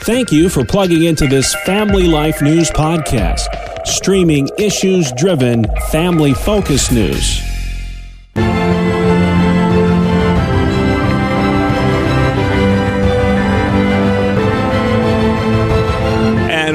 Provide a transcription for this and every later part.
Thank you for plugging into this Family Life News podcast, streaming issues-driven, family-focused news.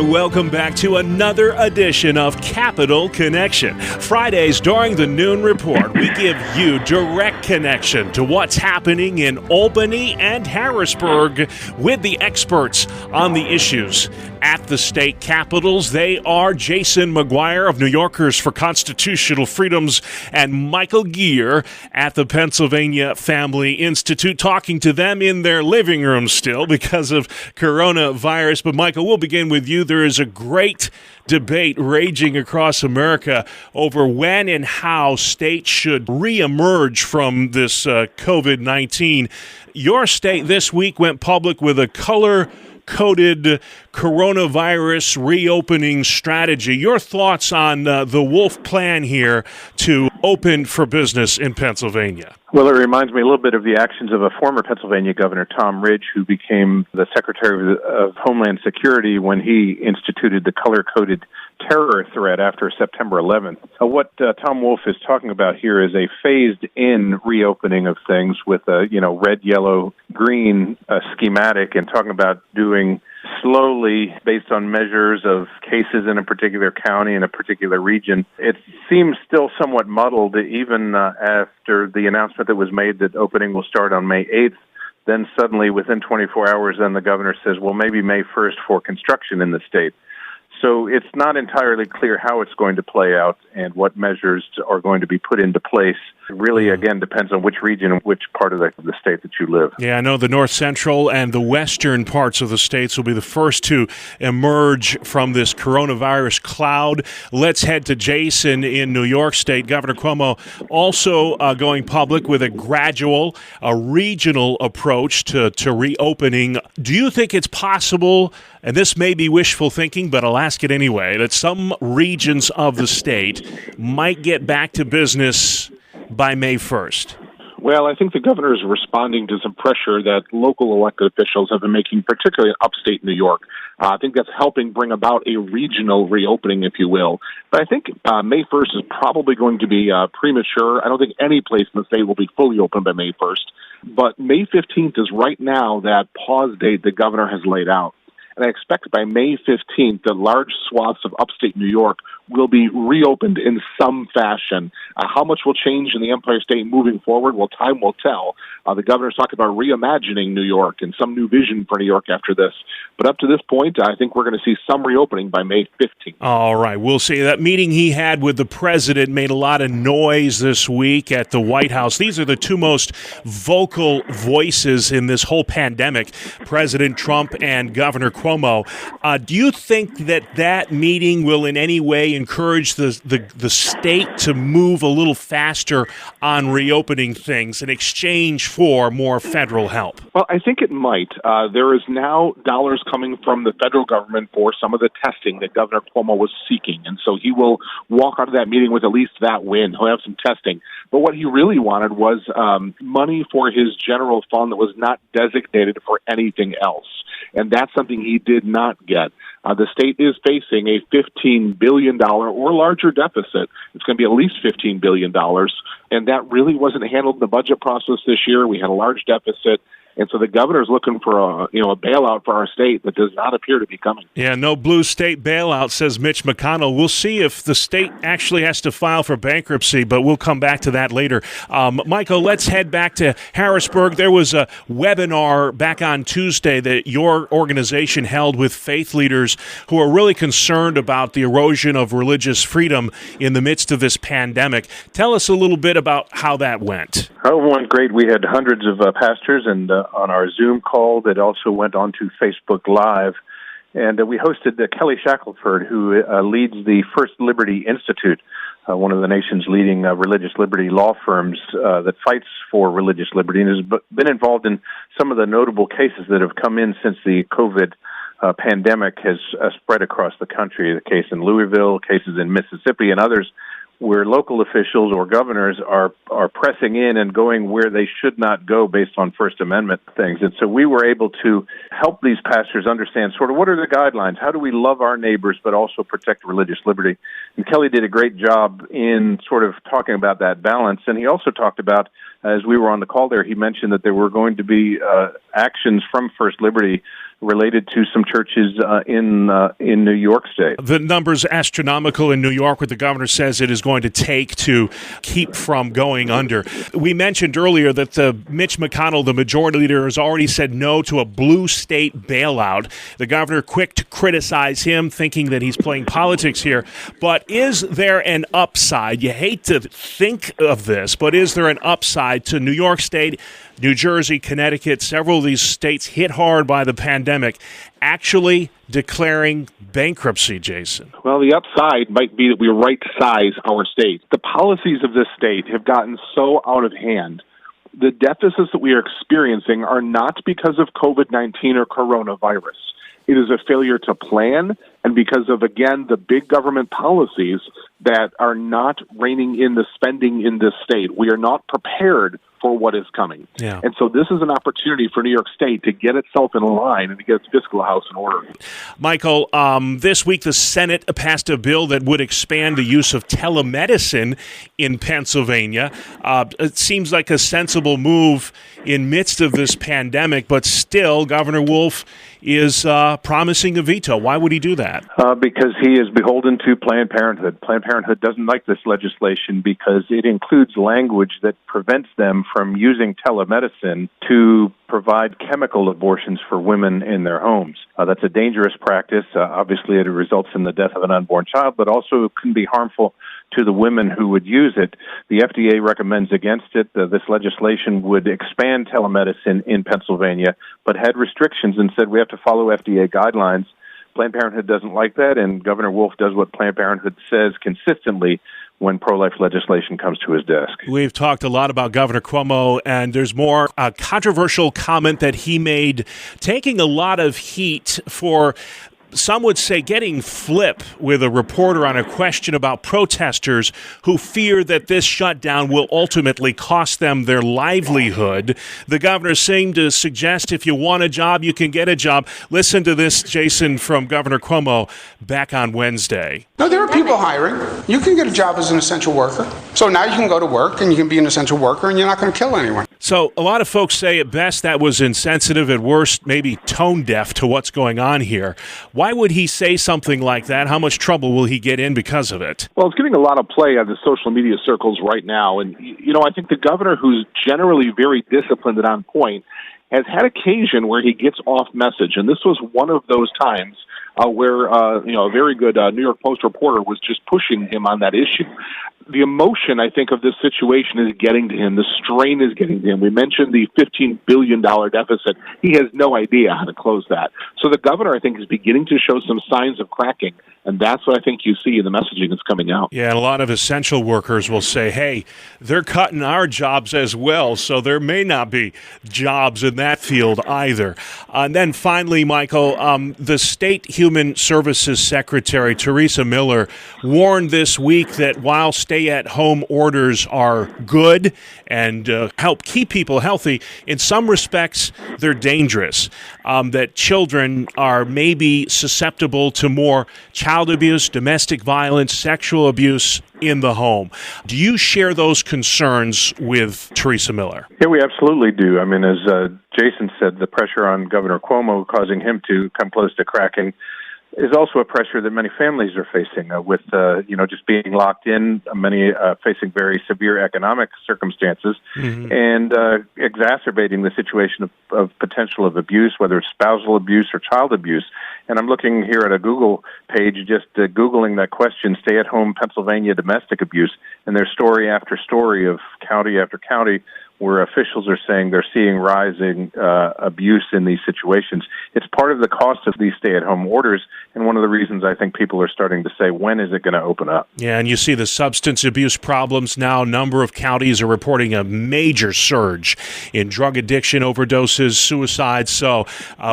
Welcome back to another edition of Capital Connection. Fridays during the Noon Report, we give you direct connection to what's happening in Albany and Harrisburg with the experts on the issues at the state capitals. They are Jason McGuire of New Yorkers for Constitutional Freedoms and Michael Geer at the Pennsylvania Family Institute, talking to them in their living room still because of coronavirus. But Michael, we'll begin with you. There is a great debate raging across America over when and how states should reemerge from this COVID-19. Your state this week went public with a color-coded coronavirus reopening strategy. Your thoughts on the Wolf plan here to open for business in Pennsylvania? Well, it reminds me a little bit of the actions of a former Pennsylvania governor, Tom Ridge, who became the Secretary of Homeland Security when he instituted the color-coded terror threat after September 11th. What Tom Wolf is talking about here is a phased-in reopening of things with a, red, yellow, green schematic, and talking about doing slowly based on measures of cases in a particular county in a particular region. It seems still somewhat muddled even after the announcement that was made that opening will start on May 8th. Then suddenly within 24 hours, then the governor says, well, maybe May 1st for construction in the state. So it's not entirely clear how it's going to play out and what measures are going to be put into place. It really, again, depends on which region and which part of the state that you live. Yeah, I know the north central and the western parts of the states will be the first to emerge from this coronavirus cloud. Let's head to Jason in New York State. Governor Cuomo also going public with a gradual, a regional approach to reopening. Do you think it's possible, and this may be wishful thinking, but I'll ask it anyway, that some regions of the state might get back to business by May 1st? Well, I think the governor is responding to some pressure that local elected officials have been making, particularly in upstate New York. I think that's helping bring about a regional reopening, if you will. But I think May 1st is probably going to be premature. I don't think any place in the state will be fully open by May 1st. But May 15th is right now that pause date the governor has laid out. And I expect by May 15th, the large swaths of upstate New York will be reopened in some fashion. How much will change in the Empire State moving forward? Well, time will tell. The governor's talking about reimagining New York and some new vision for New York after this. But up to this point, I think we're going to see some reopening by May 15th. All right. We'll see. That meeting he had with the president made a lot of noise this week at the White House. These are the two most vocal voices in this whole pandemic, President Trump and Governor Cuomo. Do you think that meeting will in any way encourage the state to move a little faster on reopening things in exchange for more federal help? Well, I think it might. There is now dollars coming from the federal government for some of the testing that Governor Cuomo was seeking. And so he will walk out of that meeting with at least that win. He'll have some testing. But what he really wanted was money for his general fund that was not designated for anything else. And that's something he did not get. The state is facing a $15 billion or larger deficit. It's going to be at least $15 billion. And that really wasn't handled in the budget process this year. We had a large deficit. And so the governor's looking for a bailout for our state that does not appear to be coming. Yeah, no blue state bailout, says Mitch McConnell. We'll see if the state actually has to file for bankruptcy, but we'll come back to that later. Michael, let's head back to Harrisburg. There was a webinar back on Tuesday that your organization held with faith leaders who are really concerned about the erosion of religious freedom in the midst of this pandemic. Tell us a little bit about how that went. Oh, it went great. We had hundreds of pastors and on our Zoom call that also went on to Facebook Live. And we hosted Kelly Shackelford, who leads the First Liberty Institute, one of the nation's leading religious liberty law firms that fights for religious liberty and has been involved in some of the notable cases that have come in since the COVID pandemic has spread across the country. The case in Louisville, cases in Mississippi, and others where local officials or governors are pressing in and going where they should not go based on First Amendment things. And so we were able to help these pastors understand sort of what are the guidelines? How do we love our neighbors but also protect religious liberty? And Kelly did a great job in sort of talking about that balance. And he also talked about, as we were on the call there, he mentioned that there were going to be actions from First Liberty related to some churches in New York State. The number's astronomical in New York, what the governor says it is going to take to keep from going under. We mentioned earlier that Mitch McConnell, the majority leader, has already said no to a blue state bailout. The governor quick to criticize him, thinking that he's playing politics here. But is there an upside? You hate to think of this, but is there an upside to New York State, New Jersey, Connecticut, several of these states hit hard by the pandemic, actually declaring bankruptcy, Jason? Well, the upside might be that we right-size our state. The policies of this state have gotten so out of hand. The deficits that we are experiencing are not because of COVID-19 or coronavirus. It is a failure to plan, and because of, again, the big government policies that are not reining in the spending in this state. We are not prepared for what is coming. Yeah. And so this is an opportunity for New York State to get itself in line and to get its fiscal house in order. Michael, this week the Senate passed a bill that would expand the use of telemedicine in Pennsylvania. It seems like a sensible move in midst of this pandemic, but still Governor Wolf is promising a veto. Why would he do that? Because he is beholden to Planned Parenthood. Planned Parenthood doesn't like this legislation because it includes language that prevents them from using telemedicine to provide chemical abortions for women in their homes. That's a dangerous practice. Obviously, it results in the death of an unborn child, but also can be harmful to the women who would use it. The FDA recommends against it. This legislation would expand telemedicine in Pennsylvania, but had restrictions and said we have to follow FDA guidelines. Planned Parenthood doesn't like that, and Governor Wolf does what Planned Parenthood says consistently when pro-life legislation comes to his desk. We've talked a lot about Governor Cuomo, and there's more controversial comment that he made, taking a lot of heat for, some would say, getting flip with a reporter on a question about protesters who fear that this shutdown will ultimately cost them their livelihood. The governor seemed to suggest if you want a job, you can get a job. Listen to this, Jason, from Governor Cuomo back on Wednesday. No, there are people hiring. You can get a job as an essential worker. So now you can go to work and you can be an essential worker and you're not going to kill anyone. So a lot of folks say at best that was insensitive, at worst maybe tone deaf to what's going on here. Why would he say something like that? How much trouble will he get in because of it? Well, it's getting a lot of play on the social media circles right now. And, I think the governor, who's generally very disciplined and on point, has had occasion where he gets off message. And this was one of those times where, a very good New York Post reporter was just pushing him on that issue. The emotion, I think, of this situation is getting to him. The strain is getting to him. We mentioned the $15 billion deficit. He has no idea how to close that. So the governor, I think, is beginning to show some signs of cracking, and that's what I think you see in the messaging that's coming out. Yeah, and a lot of essential workers will say, hey, they're cutting our jobs as well, so there may not be jobs in that field either. And then finally, Michael, the State Human Services Secretary, Teresa Miller, warned this week that while stay-at-home orders are good and help keep people healthy, in some respects they're dangerous, that children are maybe susceptible to more child abuse, domestic violence, sexual abuse in the home. Do you share those concerns with Teresa Miller? Yeah, we absolutely do. I mean, as Jason said, the pressure on Governor Cuomo causing him to come close to cracking is also a pressure that many families are facing with, just being locked in, many facing very severe economic circumstances, and exacerbating the situation of potential of abuse, whether it's spousal abuse or child abuse. And I'm looking here at a Google page, just Googling that question, stay-at-home Pennsylvania domestic abuse, and there's story after story of county after county where officials are saying they're seeing rising abuse in these situations. It's part of the cost of these stay-at-home orders, and one of the reasons I think people are starting to say, when is it going to open up? Yeah, and you see the substance abuse problems now. A number of counties are reporting a major surge in drug addiction, overdoses, suicides. So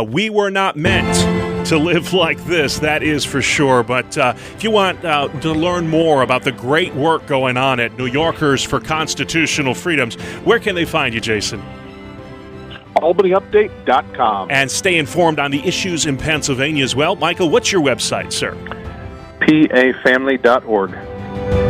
we were not meant to live like this, that is for sure. But if you want to learn more about the great work going on at New Yorkers for Constitutional Freedoms, where can they find you, Jason? AlbanyUpdate.com. And stay informed on the issues in Pennsylvania as well. Michael, what's your website, sir? PAFamily.org.